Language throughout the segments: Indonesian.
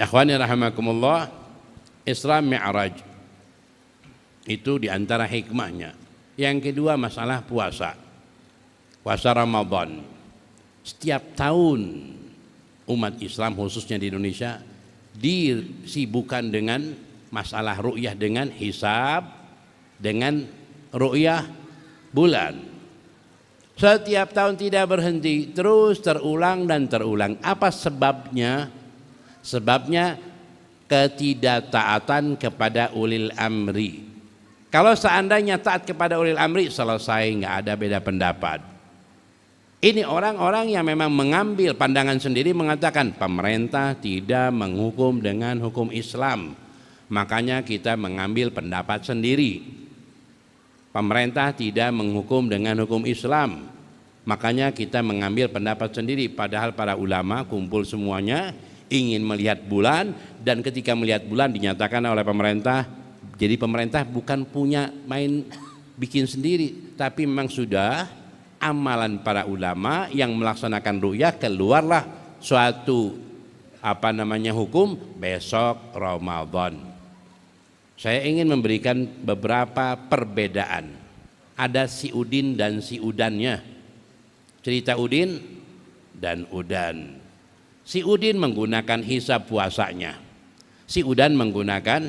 Ikhwani rahimakumullah, Isra Mi'raj itu diantara hikmahnya. Yang kedua masalah puasa, puasa Ramadan. Setiap tahun umat Islam khususnya di Indonesia disibukkan dengan masalah ru'yah, dengan hisab, dengan ru'yah bulan. Setiap tahun tidak berhenti, terus terulang dan terulang. Apa sebabnya? Sebabnya ketidaktaatan kepada ulil amri. Kalau seandainya taat kepada ulil amri, selesai, nggak ada beda pendapat. Ini orang-orang yang memang mengambil pandangan sendiri, mengatakan pemerintah tidak menghukum dengan hukum Islam, makanya kita mengambil pendapat sendiri. Pemerintah tidak menghukum dengan hukum Islam, makanya kita mengambil pendapat sendiri. Padahal para ulama kumpul semuanya ingin melihat bulan, dan ketika melihat bulan dinyatakan oleh pemerintah. Jadi pemerintah bukan punya main bikin sendiri, tapi memang sudah amalan para ulama yang melaksanakan ru'yah. Keluarlah suatu hukum besok Ramadan. Saya ingin memberikan beberapa perbedaan. Ada si Udin dan si Udannya. Cerita Udin dan Udan. Si Udin menggunakan hisab puasanya, si Udan menggunakan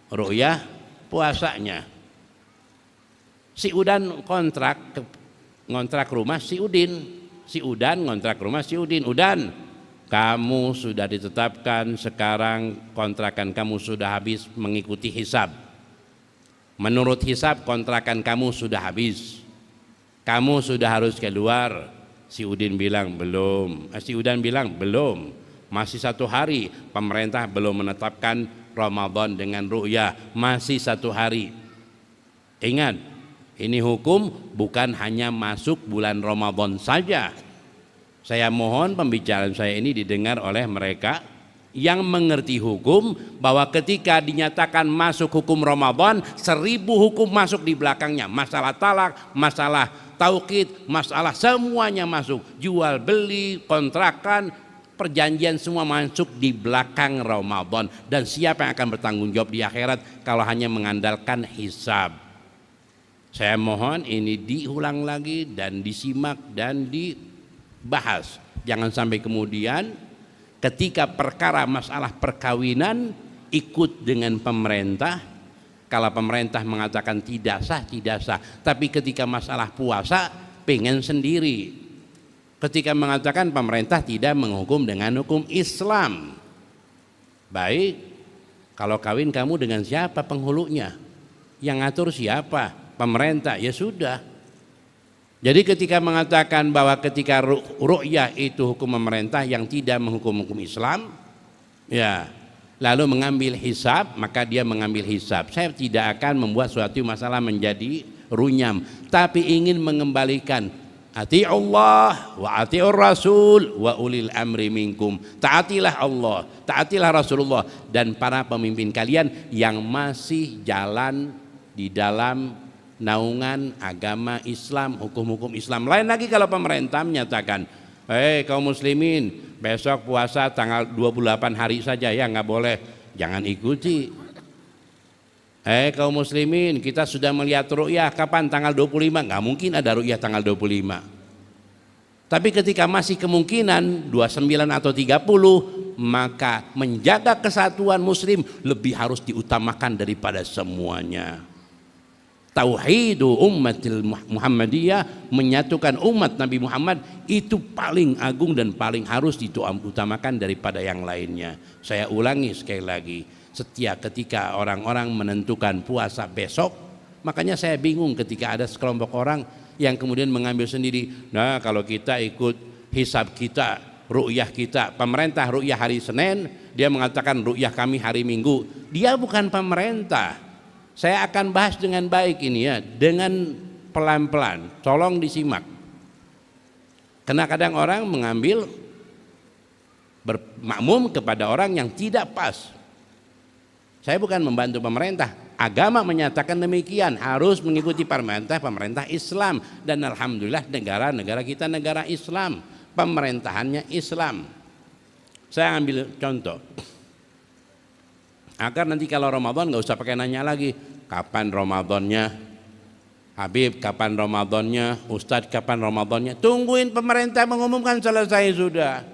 ru'yah puasanya. Si Udan ngontrak rumah si Udin, si Udan ngontrak rumah si Udin. Udan, kamu sudah ditetapkan, sekarang kontrakan kamu sudah habis mengikuti hisab. Menurut hisab kontrakan kamu sudah habis, kamu sudah harus keluar. Si Udin bilang belum, si Udan bilang belum, masih 1 hari, pemerintah belum menetapkan Ramadan dengan ru'yah, masih 1 hari. Ingat, ini hukum bukan hanya masuk bulan Ramadan saja. Saya mohon pembicaraan saya ini didengar oleh mereka yang mengerti hukum, bahwa ketika dinyatakan masuk hukum Ramadan, 1000 hukum masuk di belakangnya. Masalah talak, masalah tauqid, masalah semuanya masuk. Jual beli, kontrakan, perjanjian semua masuk di belakang Ramadan. Dan siapa yang akan bertanggung jawab di akhirat kalau hanya mengandalkan hisab? Saya mohon ini diulang lagi dan disimak dan dibahas. Jangan sampai kemudian ketika perkara masalah perkawinan ikut dengan pemerintah. Kalau pemerintah mengatakan tidak sah, tidak sah. Tapi ketika masalah puasa pengen sendiri. Ketika mengatakan pemerintah tidak menghukum dengan hukum Islam. Baik, kalau kawin kamu dengan siapa penghulunya? Yang ngatur siapa? Pemerintah, ya sudah. Jadi ketika mengatakan bahwa ketika ru'yah itu hukum pemerintah yang tidak menghukum hukum Islam, ya, lalu mengambil hisab, maka dia mengambil hisab. Saya tidak akan membuat suatu masalah menjadi runyam, tapi ingin mengembalikan ati'ullah wa ati'ur rasul wa ulil amri minkum. Taatilah Allah, taatilah Rasulullah dan para pemimpin kalian yang masih jalan di dalam naungan agama Islam, hukum-hukum Islam. Lain lagi kalau pemerintah menyatakan, kaum muslimin besok puasa tanggal 28 hari saja ya, nggak boleh, jangan ikuti. Kaum muslimin kita sudah melihat ru'yah, kapan? Tanggal 25, nggak mungkin ada ru'yah tanggal 25. Tapi ketika masih kemungkinan 29 atau 30, maka menjaga kesatuan muslim lebih harus diutamakan daripada semuanya. Tauhidu ummatil Muhammadiyah, menyatukan umat Nabi Muhammad, itu paling agung dan paling harus diutamakan daripada yang lainnya. Saya ulangi sekali lagi, setiap ketika orang-orang menentukan puasa besok, makanya saya bingung ketika ada sekelompok orang yang kemudian mengambil sendiri. Nah, kalau kita ikut hisab kita, ru'yah kita, pemerintah ru'yah hari Senin, dia mengatakan ru'yah kami hari Minggu. Dia bukan pemerintah. Saya akan bahas dengan baik ini ya, dengan pelan-pelan, tolong disimak. Karena kadang orang mengambil bermakmum kepada orang yang tidak pas. Saya bukan membantu pemerintah, agama menyatakan demikian, harus mengikuti pemerintah Islam. Dan alhamdulillah negara kita negara Islam, pemerintahannya Islam. Saya ambil contoh, Agar nanti kalau Ramadan nggak usah pakai nanya lagi, kapan Ramadannya, Habib kapan Ramadannya, Ustadz kapan Ramadannya. Tungguin pemerintah mengumumkan, selesai sudah.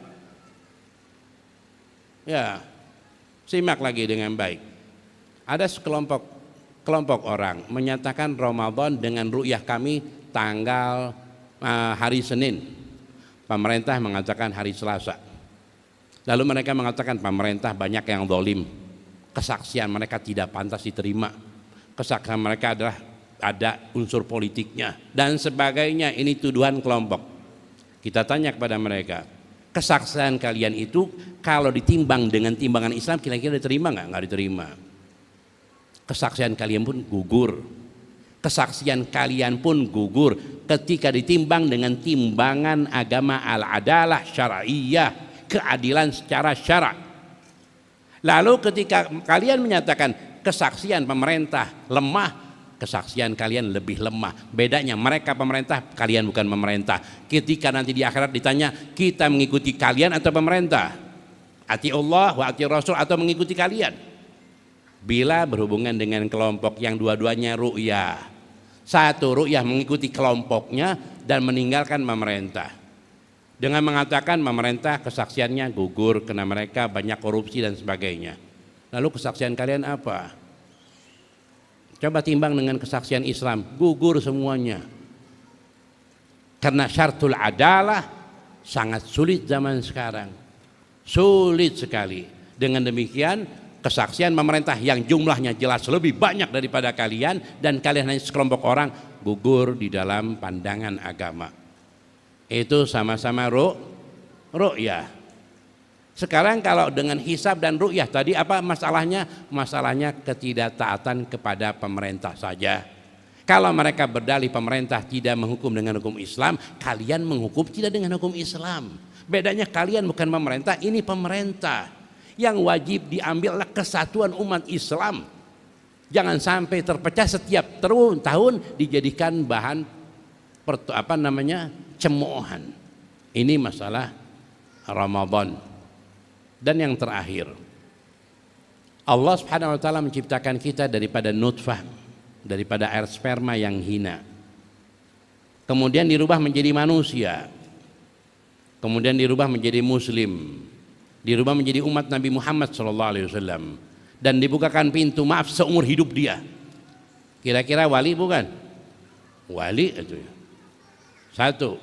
Ya, simak lagi dengan baik. Ada kelompok orang menyatakan Ramadan dengan ru'yah kami tanggal hari Senin. Pemerintah mengatakan hari Selasa. Lalu mereka mengatakan pemerintah banyak yang zalim. Kesaksian mereka tidak pantas diterima. Kesaksian mereka adalah ada unsur politiknya dan sebagainya. Ini tuduhan kelompok. Kita tanya kepada mereka, kesaksian kalian itu kalau ditimbang dengan timbangan Islam kira-kira diterima nggak? Nggak diterima. Kesaksian kalian pun gugur. Kesaksian kalian pun gugur ketika ditimbang dengan timbangan agama al-adalah syar'iyah, keadilan secara syarak. Lalu ketika kalian menyatakan kesaksian pemerintah lemah, kesaksian kalian lebih lemah. Bedanya mereka pemerintah, kalian bukan pemerintah. Ketika nanti di akhirat ditanya, kita mengikuti kalian atau pemerintah? Ati Allah wa ati Rasul atau mengikuti kalian? Bila berhubungan dengan kelompok yang dua-duanya ru'yah. Satu ru'yah mengikuti kelompoknya dan meninggalkan pemerintah. Dengan mengatakan pemerintah kesaksiannya gugur karena mereka banyak korupsi dan sebagainya. Lalu kesaksian kalian apa? Coba timbang dengan kesaksian Islam, gugur semuanya. Karena syartul adalah sangat sulit zaman sekarang. Sulit sekali. Dengan demikian kesaksian pemerintah yang jumlahnya jelas lebih banyak daripada kalian dan kalian hanya sekelompok orang gugur di dalam pandangan agama. Itu sama-sama ru'yah. Sekarang kalau dengan hisab dan ru'yah tadi apa masalahnya? Masalahnya ketidaktaatan kepada pemerintah saja. Kalau mereka berdalih pemerintah tidak menghukum dengan hukum Islam, kalian menghukum tidak dengan hukum Islam. Bedanya kalian bukan pemerintah, ini pemerintah. Yang wajib diambil adalah kesatuan umat Islam. Jangan sampai terpecah setiap tahun dijadikan bahan cemoohan. Ini masalah Ramadan. Dan yang terakhir, Allah Subhanahu wa taala menciptakan kita daripada nutfah, daripada air sperma yang hina. Kemudian dirubah menjadi manusia. Kemudian dirubah menjadi muslim. Dirubah menjadi umat Nabi Muhammad SAW dan dibukakan pintu maaf seumur hidup dia. Kira-kira wali bukan? Wali itu. Satu,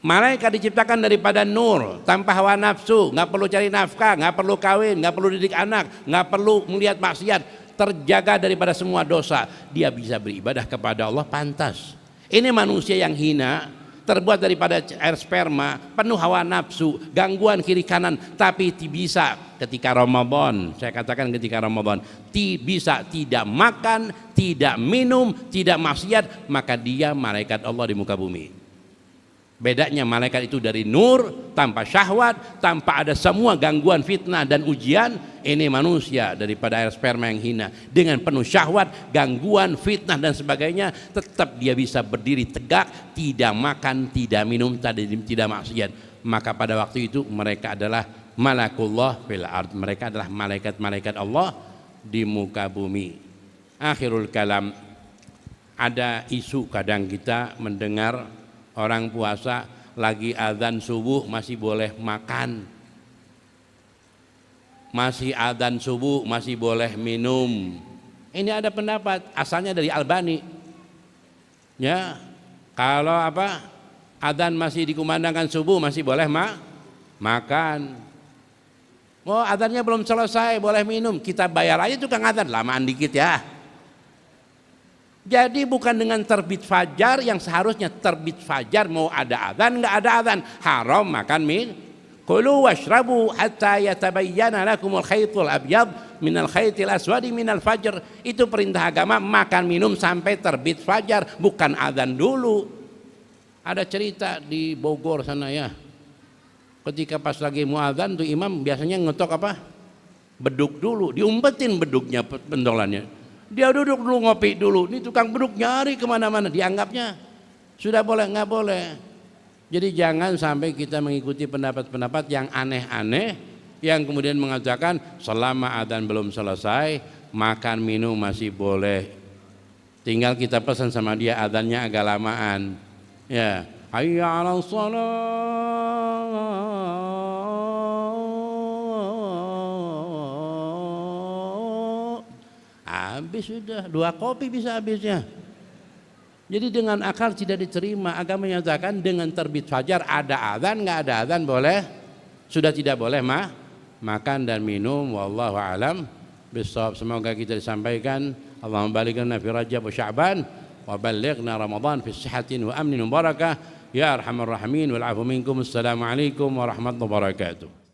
malaikat diciptakan daripada nur, tanpa hawa nafsu, nggak perlu cari nafkah, nggak perlu kawin, nggak perlu didik anak, nggak perlu melihat maksiat, terjaga daripada semua dosa. Dia bisa beribadah kepada Allah pantas. Ini manusia yang hina, terbuat daripada air sperma, penuh hawa nafsu, gangguan kiri kanan, tapi bisa ketika Ramadan, saya katakan ketika Ramadan, bisa tidak makan, tidak minum, tidak maksiat, maka dia malaikat Allah di muka bumi. Bedanya malaikat itu dari nur, tanpa syahwat, tanpa ada semua gangguan fitnah dan ujian. Ini manusia daripada air sperma yang hina, dengan penuh syahwat, gangguan, fitnah dan sebagainya, tetap dia bisa berdiri tegak, tidak makan, tidak minum, tidak maksiat. Maka pada waktu itu mereka adalah malakullah fil ard, mereka adalah malaikat-malaikat Allah di muka bumi. Akhirul kalam, ada isu kadang kita mendengar orang puasa lagi azan subuh masih boleh makan, masih azan subuh masih boleh minum. Ini ada pendapat asalnya dari Albani. Ya, kalau azan masih dikumandangkan subuh masih boleh makan. Oh, azannya belum selesai boleh minum, kita bayar aja tukang azan, lamaan dikit ya. Jadi bukan dengan terbit fajar yang seharusnya terbit fajar mau ada azan nggak ada azan haram makan kulu washrabu hatta yatabayyana lakumul khaytul abyad minal khaytil aswadi minal fajr. Itu perintah agama, makan minum sampai terbit fajar, bukan azan dulu. Ada cerita di Bogor sana ya, ketika pas lagi muadzan tuh imam biasanya ngetok beduk dulu, diumpetin beduknya pendolannya. Dia duduk dulu, ngopi dulu. Ini tukang beduk nyari kemana-mana, dianggapnya sudah boleh, nggak boleh. Jadi jangan sampai kita mengikuti pendapat-pendapat yang aneh-aneh, yang kemudian mengatakan selama adzan belum selesai makan minum masih boleh, tinggal kita pesan sama dia adzannya agak lamaan ya, hayya 'alas shalah, habis sudah 2 kopi bisa habisnya. Jadi dengan akal tidak diterima. Agama menyatakan dengan terbit fajar ada adzan nggak ada adzan boleh, sudah tidak boleh makan dan minum. Wallahu alam bissawab. Semoga kita disampaikan. Allahumma balighna fi Rajab wa Sya'ban wa ballighna Ramadan fi sihhatin wa amnin wa barakah ya arhamar rahimin wal 'afu minkum. Assalamualaikum warahmatullahi wabarakatuh.